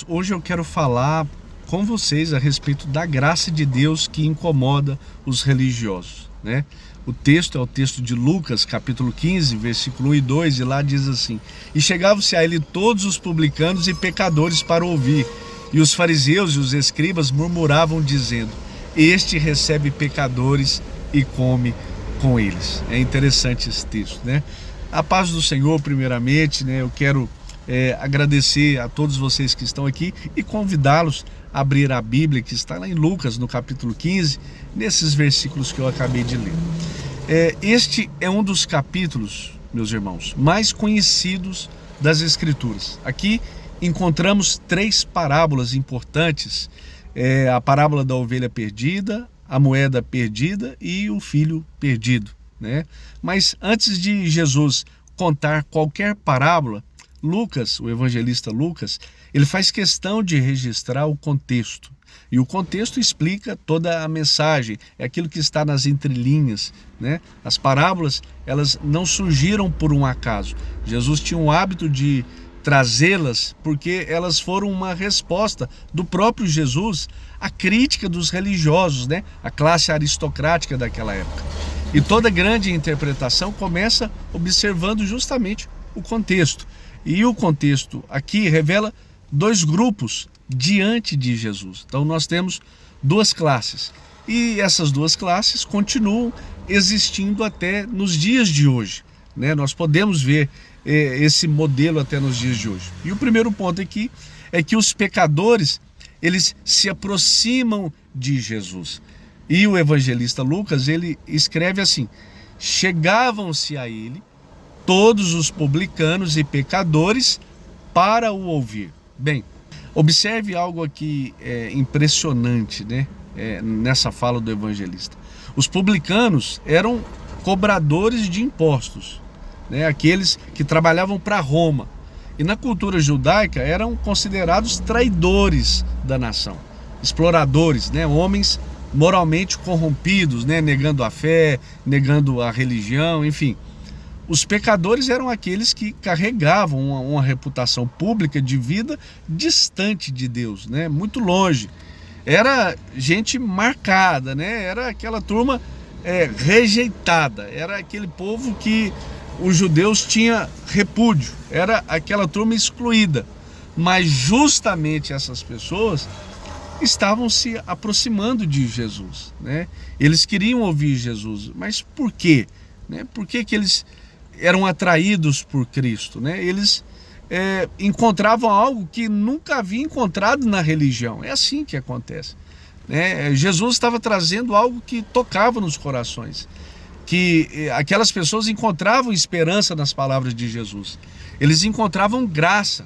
Hoje eu quero falar com vocês a respeito da graça de Deus que incomoda os religiosos, né? O texto é o texto de Lucas, capítulo 15, versículo 1 e 2, e lá diz assim: E chegavam-se a ele todos os publicanos e pecadores para ouvir, e os fariseus e os escribas murmuravam, dizendo: Este recebe pecadores e come com eles. É interessante esse texto, né? A paz do Senhor, primeiramente, né? Eu quero agradecer a todos vocês que estão aqui e convidá-los a abrir a Bíblia, que está lá em Lucas, no capítulo 15, nesses versículos que eu acabei de ler. Este é um dos capítulos, meus irmãos, mais conhecidos das Escrituras. Aqui encontramos três parábolas importantes: a parábola da ovelha perdida, a moeda perdida e o filho perdido, né? Mas antes de Jesus contar qualquer parábola, Lucas, o evangelista Lucas, ele faz questão de registrar o contexto. E o contexto explica toda a mensagem, é aquilo que está nas entrelinhas, né? As parábolas, elas não surgiram por um acaso. Jesus tinha o hábito de trazê-las porque elas foram uma resposta do próprio Jesus à crítica dos religiosos, né? A classe aristocrática daquela época. E toda grande interpretação começa observando justamente o contexto. E o contexto aqui revela dois grupos diante de Jesus. Então nós temos duas classes. E essas duas classes continuam existindo até nos dias de hoje, né? Nós podemos ver esse modelo até nos dias de hoje. E o primeiro ponto aqui é que os pecadores, eles se aproximam de Jesus. E o evangelista Lucas, ele escreve assim: chegavam-se a ele todos os publicanos e pecadores para o ouvir. Bem, observe algo aqui impressionante, né? Nessa fala do evangelista. Os publicanos eram cobradores de impostos, né? Aqueles que trabalhavam para Roma. E na cultura judaica eram considerados traidores da nação, exploradores, né? Homens moralmente corrompidos, né? Negando a fé, negando a religião, enfim. Os pecadores eram aqueles que carregavam uma reputação pública de vida distante de Deus, né? Muito longe. Era gente marcada, né? Era aquela turma rejeitada. Era aquele povo que os judeus tinham repúdio. Era aquela turma excluída. Mas justamente essas pessoas estavam se aproximando de Jesus, né? Eles queriam ouvir Jesus. Mas por quê? Né? Por que eles eram atraídos por Cristo, né? Eles encontravam algo que nunca havia encontrado na religião. É assim que acontece, né? Jesus estava trazendo algo que tocava nos corações, que aquelas pessoas encontravam esperança nas palavras de Jesus. Eles encontravam graça,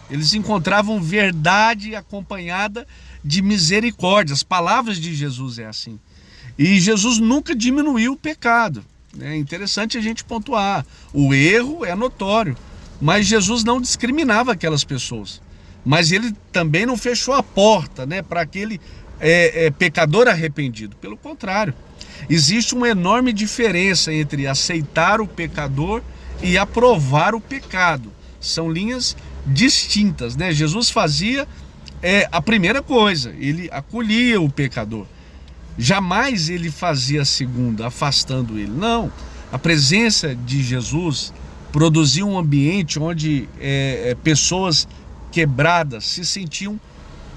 eles encontravam verdade acompanhada de misericórdia. As palavras de Jesus é assim. E Jesus nunca diminuiu o pecado. É interessante a gente pontuar. O erro é notório, mas Jesus não discriminava aquelas pessoas. Mas ele também não fechou a porta, né, para aquele pecador arrependido. Pelo contrário, existe uma enorme diferença entre aceitar o pecador e aprovar o pecado. São linhas distintas, né? Jesus fazia a primeira coisa, ele acolhia o pecador. Jamais ele fazia a segunda, afastando ele. Não, a presença de Jesus produzia um ambiente onde pessoas quebradas se sentiam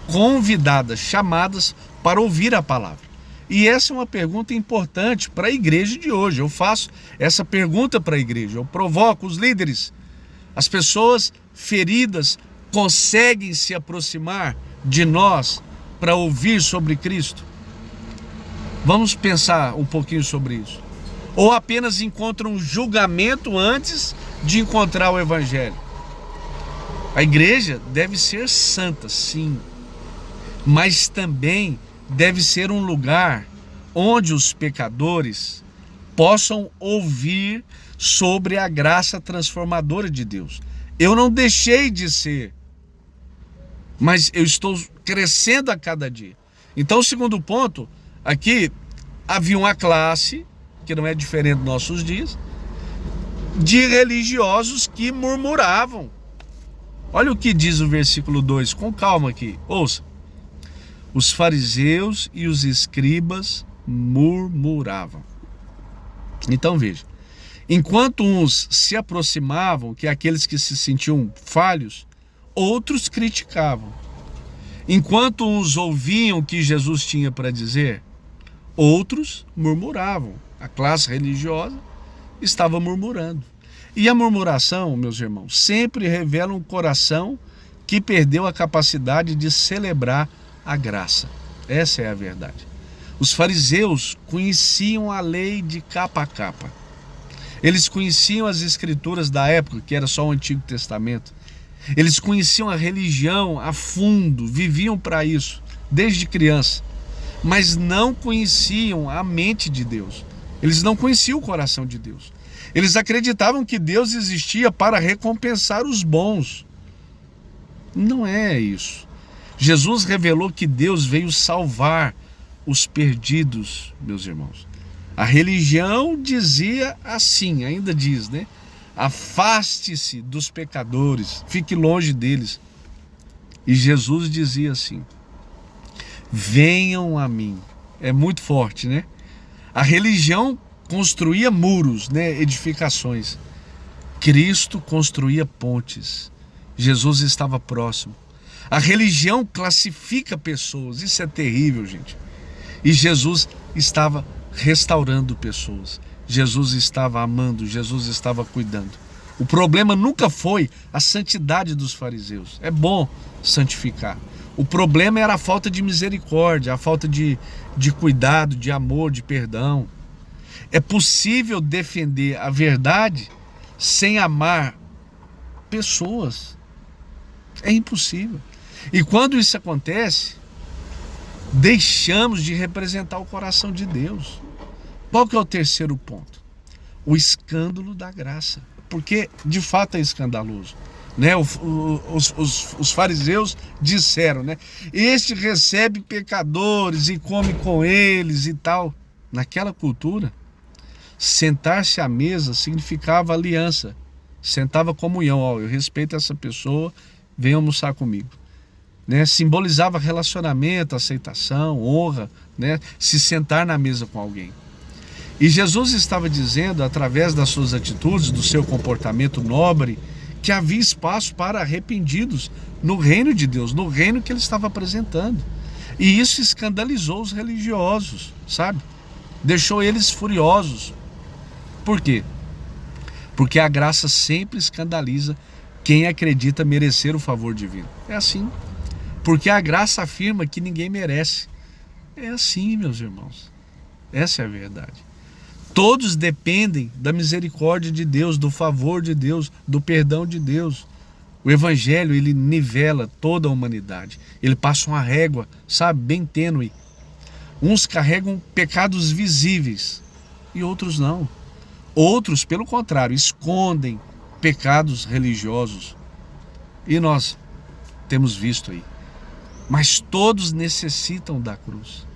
convidadas, chamadas para ouvir a palavra. E essa é uma pergunta importante para a igreja de hoje. Eu faço essa pergunta para a igreja, eu provoco os líderes. As pessoas feridas conseguem se aproximar de nós para ouvir sobre Cristo? Vamos pensar um pouquinho sobre isso. Ou apenas encontram julgamento antes de encontrar o Evangelho? A igreja deve ser santa, sim, mas também deve ser um lugar onde os pecadores possam ouvir sobre a graça transformadora de Deus. Eu não deixei de ser, mas eu estou crescendo a cada dia. Então, o segundo ponto, aqui havia uma classe, que não é diferente dos nossos dias, de religiosos que murmuravam. Olha o que diz o versículo 2, com calma aqui, ouça. Os fariseus e os escribas murmuravam. Então veja, enquanto uns se aproximavam, que é aqueles que se sentiam falhos, outros criticavam. Enquanto uns ouviam o que Jesus tinha para dizer, outros murmuravam. A classe religiosa estava murmurando. E a murmuração, meus irmãos, sempre revela um coração que perdeu a capacidade de celebrar a graça. Essa é a verdade. Os fariseus conheciam a lei de capa a capa. Eles conheciam as escrituras da época, que era só o Antigo Testamento. Eles conheciam a religião a fundo, viviam para isso, desde criança. Mas não conheciam a mente de Deus. Eles não conheciam o coração de Deus. Eles acreditavam que Deus existia para recompensar os bons. Não é isso. Jesus revelou que Deus veio salvar os perdidos, meus irmãos. A religião dizia assim, ainda diz, né? Afaste-se dos pecadores, fique longe deles. E Jesus dizia assim: venham a mim. É muito forte, né? A religião construía muros, né? Edificações. Cristo construía pontes. Jesus estava próximo. A religião classifica pessoas, isso é terrível, gente. E Jesus estava restaurando pessoas. Jesus estava amando, Jesus estava cuidando. O problema nunca foi a santidade dos fariseus. É bom santificar. O problema era a falta de misericórdia, a falta de cuidado, de amor, de perdão. É possível defender a verdade sem amar pessoas. É impossível. E quando isso acontece, deixamos de representar o coração de Deus. Qual que é o terceiro ponto? O escândalo da graça. Porque de fato é escandaloso, né? Os fariseus disseram, né? Este recebe pecadores e come com eles e tal. Naquela cultura, sentar-se à mesa significava aliança, sentava comunhão. Ó, eu respeito essa pessoa, vem almoçar comigo, né? Simbolizava relacionamento, aceitação, honra, né? Se sentar na mesa com alguém. E Jesus estava dizendo, através das suas atitudes, do seu comportamento nobre, que havia espaço para arrependidos no reino de Deus, no reino que ele estava apresentando. E isso escandalizou os religiosos, sabe? Deixou eles furiosos. Por quê? Porque a graça sempre escandaliza quem acredita merecer o favor divino. É assim. Porque a graça afirma que ninguém merece. É assim, meus irmãos. Essa é a verdade. Todos dependem da misericórdia de Deus, do favor de Deus, do perdão de Deus. O Evangelho, ele nivela toda a humanidade. Ele passa uma régua, sabe, bem tênue. Uns carregam pecados visíveis e outros não. Outros, pelo contrário, escondem pecados religiosos. E nós temos visto aí. Mas todos necessitam da cruz.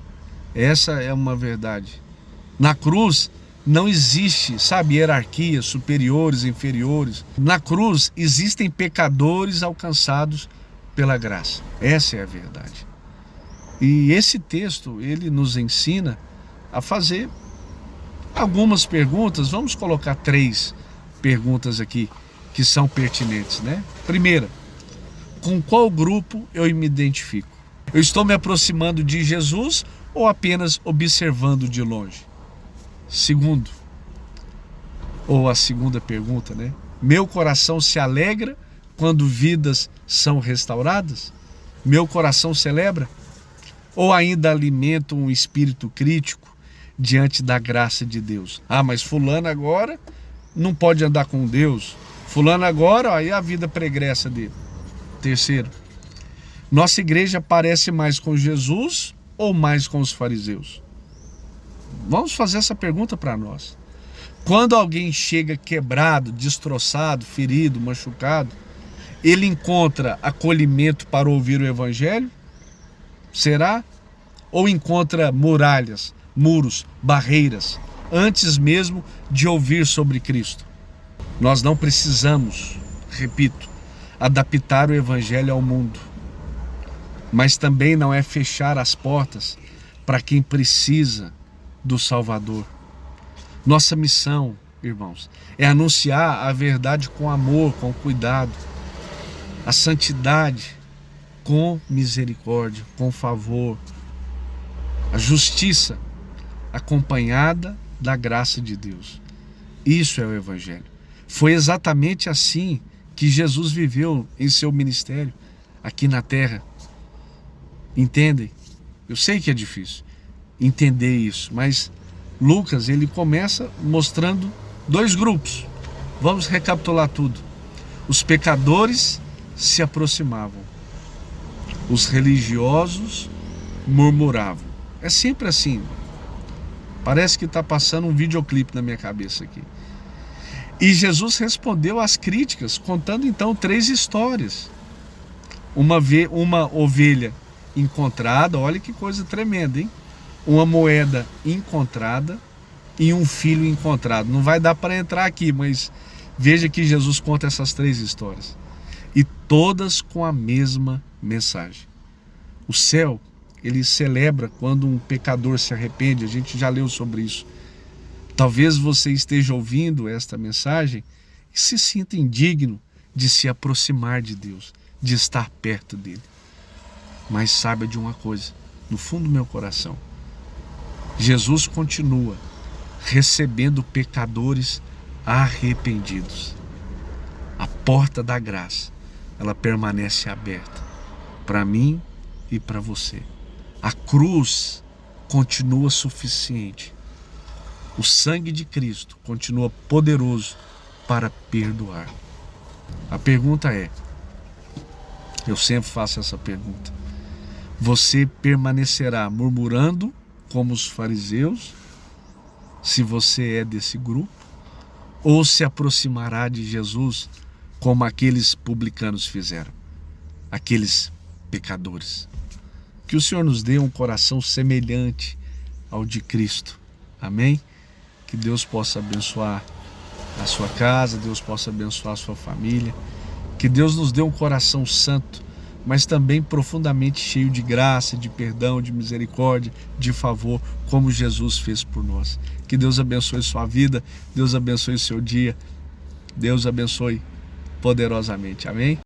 Essa é uma verdade. Na cruz não existe, sabe, hierarquia, superiores, inferiores. Na cruz existem pecadores alcançados pela graça. Essa é a verdade. E esse texto, ele nos ensina a fazer algumas perguntas. Vamos colocar 3 perguntas aqui que são pertinentes, né? Primeira, com qual grupo eu me identifico? Eu estou me aproximando de Jesus ou apenas observando de longe? Segundo, ou a segunda pergunta, né? Meu coração se alegra quando vidas são restauradas? Meu coração celebra? Ou ainda alimento um espírito crítico diante da graça de Deus? Ah, mas fulano agora não pode andar com Deus. Fulano agora, aí a vida pregressa dele. Terceiro, nossa igreja parece mais com Jesus ou mais com os fariseus? Vamos fazer essa pergunta para nós. Quando alguém chega quebrado, destroçado, ferido, machucado, ele encontra acolhimento para ouvir o Evangelho? Será? Ou encontra muralhas, muros, barreiras, antes mesmo de ouvir sobre Cristo? Nós não precisamos, repito, adaptar o evangelho ao mundo, mas também não é fechar as portas para quem precisa do Salvador. Nossa missão, irmãos, é anunciar a verdade com amor, com cuidado, a santidade com misericórdia, com favor, a justiça acompanhada da graça de Deus. Isso é o evangelho. Foi exatamente assim que Jesus viveu em seu ministério aqui na terra. Entendem? Eu sei que é difícil entender isso, mas Lucas, ele começa mostrando dois grupos. Vamos recapitular tudo. Os pecadores se aproximavam, os religiosos murmuravam. É sempre assim. Parece que está passando um videoclipe na minha cabeça aqui. E Jesus respondeu às críticas, contando então 3 histórias. Uma ovelha encontrada, olha que coisa tremenda, hein? Uma moeda encontrada e um filho encontrado. Não vai dar para entrar aqui, mas veja que Jesus conta essas 3 histórias. E todas com a mesma mensagem. O céu, ele celebra quando um pecador se arrepende. A gente já leu sobre isso. Talvez você esteja ouvindo esta mensagem e se sinta indigno de se aproximar de Deus, de estar perto dele. Mas saiba de uma coisa, no fundo do meu coração, Jesus continua recebendo pecadores arrependidos. A porta da graça, ela permanece aberta para mim e para você. A cruz continua suficiente. O sangue de Cristo continua poderoso para perdoar. A pergunta é, eu sempre faço essa pergunta, você permanecerá murmurando como os fariseus, se você é desse grupo, ou se aproximará de Jesus como aqueles publicanos fizeram, aqueles pecadores? Que o Senhor nos dê um coração semelhante ao de Cristo. Amém? Que Deus possa abençoar a sua casa, Deus possa abençoar a sua família. Que Deus nos dê um coração santo, mas também profundamente cheio de graça, de perdão, de misericórdia, de favor, como Jesus fez por nós. Que Deus abençoe sua vida, Deus abençoe seu dia, Deus abençoe poderosamente. Amém?